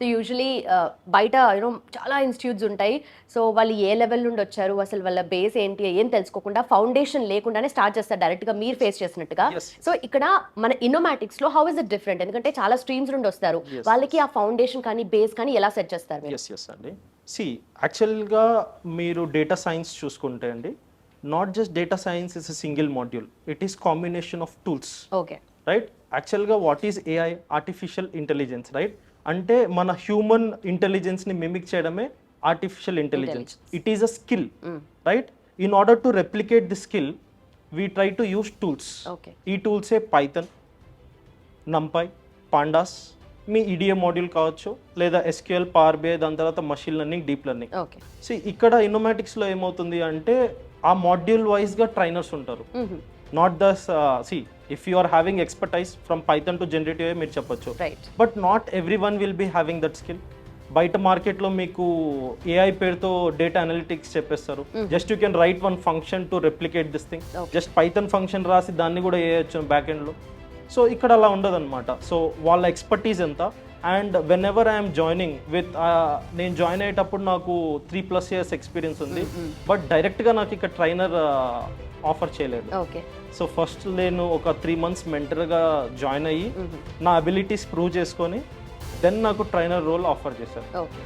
So usually బయట చాలా institutes ఉంటాయి. సో వాళ్ళు ఏ లెవెల్ నుండి వచ్చారు, అసలు వాళ్ళ బేస్ ఏంటి ఏం తెలుసుకోకుండా ఫౌండేషన్ లేకుండానే స్టార్ట్ చేస్తారు డైరెక్ట్గా మీరు ఫేస్ చేసినట్టుగా. Yes. సో ఇక్కడ మన ఇన్నోమాటిక్స్లో హౌ ఇస్ ఇట్ డిఫరెంట్? ఎందుకంటే చాలా స్ట్రీమ్స్ నుండి వస్తారు. Yes, వాళ్ళకి ఆ ఫౌండేషన్ కానీ బేస్ కానీ ఎలా సెట్ చేస్తారు మీరు? ఎస్ అండి. యాక్చువల్గా మీరు డేటా సైన్స్ చూసుకుంటే అండి, not just data science is a single module, it is combination of tools, okay. Right? Actually what is AI? Artificial intelligence, right? అంటే మన హ్యూమన్ ఇంటెలిజెన్స్ని మిమిక్ చేయడమే artificial intelligence. It is a skill, right? In order to replicate the skill we try to use tools. Okay. ఈ టూల్సే Python, NumPy, pandas, మీ EDA module కావచ్చు, లేదా SQL, power BI, దాని తర్వాత machine learning, deep learning. Okay. ఇక్కడ ఇన్నోమాటిక్స్లో ఏమవుతుంది అంటే ఆ మాడ్యూల్ వైజ్గా ట్రైనర్స్ ఉంటారు. Not the if you are having expertise from Python to generative AI మీరు చెప్పొచ్చు, right. But not everyone will be having that skill. బయట మార్కెట్లో మీకు ఏఐ పేరుతో డేటా అనలిటిక్స్ చెప్పేస్తారు. Just you can write one function to replicate this thing. Just Python function రాసి దాన్ని కూడా వేయచ్చు బ్యాక్ ఎండ్లో. సో ఇక్కడ అలా ఉండదు అనమాట. సో వాళ్ళ ఎక్స్పర్టీజ్ ఎంత. And when ever I'm joining with, నేను జాయిన్ అయ్యేటప్పుడు నాకు 3+ years ఎక్స్పీరియన్స్ ఉంది, బట్ డైరెక్ట్గా నాకు ఇక్కడ ట్రైనర్ ఆఫర్ చేయలేదు. ఓకే. సో ఫస్ట్ నేను ఒక 3 months మెంటర్గా జాయిన్ అయ్యి నా అబిలిటీస్ ప్రూవ్ చేసుకొని దెన్ నాకు ట్రైనర్ రోల్ ఆఫర్ చేశారు. ఓకే.